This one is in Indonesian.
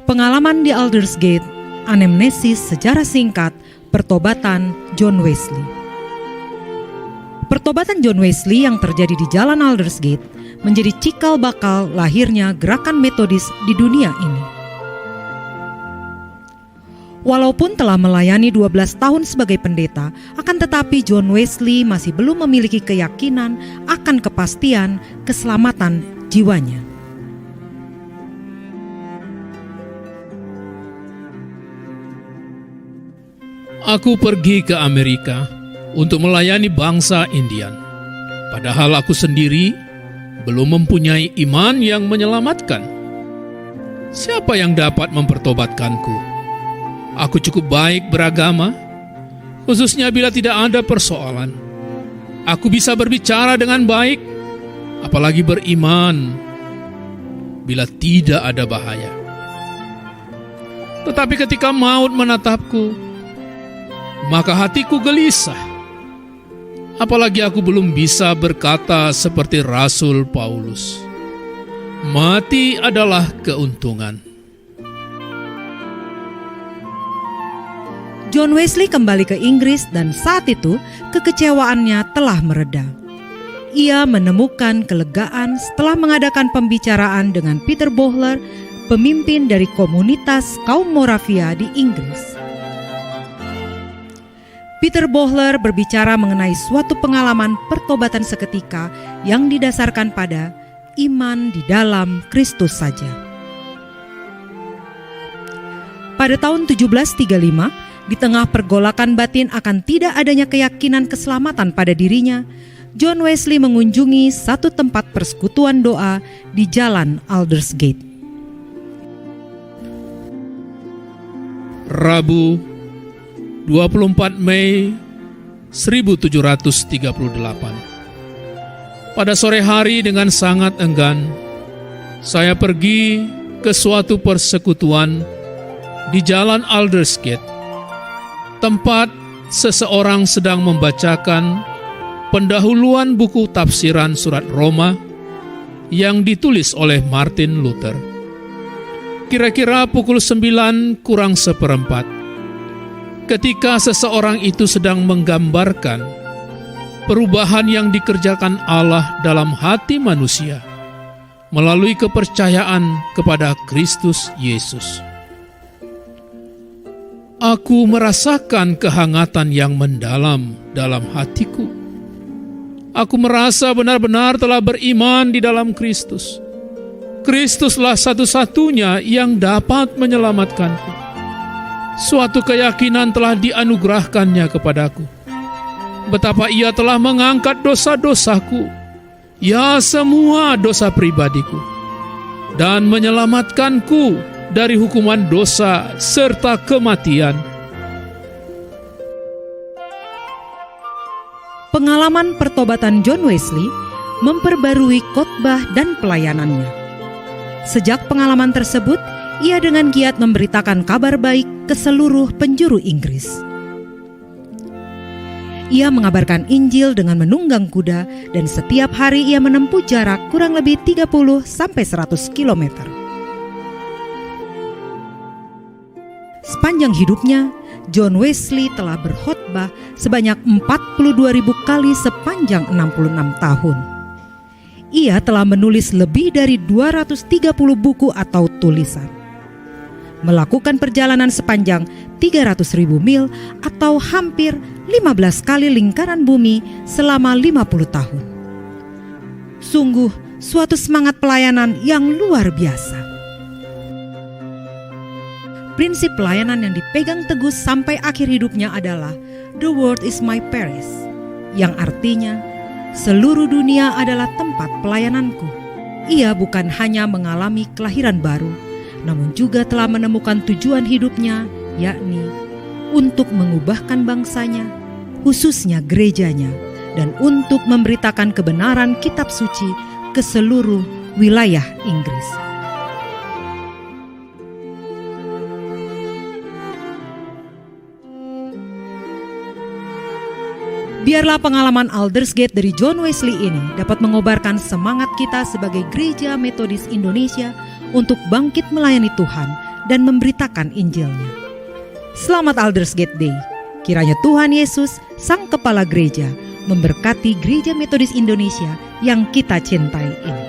Pengalaman di Aldersgate, Anamnesis sejarah singkat, pertobatan John Wesley. Pertobatan John Wesley yang terjadi di Jalan Aldersgate menjadi cikal bakal lahirnya gerakan metodis di dunia ini. Walaupun telah melayani 12 tahun sebagai pendeta, akan tetapi John Wesley masih belum memiliki keyakinan akan kepastian keselamatan jiwanya. Aku pergi ke Amerika untuk melayani bangsa Indian. Padahal aku sendiri belum mempunyai iman yang menyelamatkan. Siapa yang dapat mempertobatkanku? Aku cukup baik beragama, khususnya bila tidak ada persoalan. Aku bisa berbicara dengan baik, apalagi beriman bila tidak ada bahaya. Tetapi ketika maut menatapku, maka hatiku gelisah. Apalagi aku belum bisa berkata seperti Rasul Paulus, mati adalah keuntungan. John Wesley kembali ke Inggris dan saat itu kekecewaannya telah mereda. Ia menemukan kelegaan setelah mengadakan pembicaraan dengan Peter Bohler, pemimpin dari komunitas kaum Moravia di Inggris. Peter Bohler berbicara mengenai suatu pengalaman pertobatan seketika yang didasarkan pada iman di dalam Kristus saja. Pada tahun 1735, di tengah pergolakan batin akan tidak adanya keyakinan keselamatan pada dirinya, John Wesley mengunjungi satu tempat persekutuan doa di Jalan Aldersgate. Rabu, 24 Mei 1738. Pada sore hari dengan sangat enggan, saya pergi ke suatu persekutuan di Jalan Aldersgate, tempat seseorang sedang membacakan pendahuluan buku tafsiran surat Roma yang ditulis oleh Martin Luther. Kira-kira pukul 9 kurang seperempat, ketika seseorang itu sedang menggambarkan perubahan yang dikerjakan Allah dalam hati manusia melalui kepercayaan kepada Kristus Yesus. Aku merasakan kehangatan yang mendalam dalam hatiku. Aku merasa benar-benar telah beriman di dalam Kristus. Kristuslah satu-satunya yang dapat menyelamatkanku. Suatu keyakinan telah dianugerahkannya kepadaku. Betapa ia telah mengangkat dosa-dosaku, ya semua dosa pribadiku, dan menyelamatkanku dari hukuman dosa serta kematian. Pengalaman pertobatan John Wesley memperbarui khotbah dan pelayanannya. Sejak pengalaman tersebut, ia dengan giat memberitakan kabar baik ke seluruh penjuru Inggris. Ia mengabarkan Injil dengan menunggang kuda dan setiap hari ia menempuh jarak kurang lebih 30-100 kilometer. Sepanjang hidupnya, John Wesley telah berkhotbah sebanyak 42.000 kali sepanjang 66 tahun. Ia telah menulis lebih dari 230 buku atau tulisan. Melakukan perjalanan sepanjang 300.000 mil atau hampir 15 kali lingkaran bumi selama 50 tahun. Sungguh suatu semangat pelayanan yang luar biasa. Prinsip pelayanan yang dipegang teguh sampai akhir hidupnya adalah "The world is my parish", yang artinya seluruh dunia adalah tempat pelayananku. Ia bukan hanya mengalami kelahiran baru, namun juga telah menemukan tujuan hidupnya, yakni untuk mengubahkan bangsanya, khususnya gerejanya, dan untuk memberitakan kebenaran kitab suci ke seluruh wilayah Inggris. Biarlah pengalaman Aldersgate dari John Wesley ini dapat mengobarkan semangat kita sebagai Gereja Metodis Indonesia untuk bangkit melayani Tuhan dan memberitakan Injilnya. Selamat Aldersgate Day. Kiranya Tuhan Yesus, Sang Kepala Gereja, memberkati Gereja Metodis Indonesia yang kita cintai ini.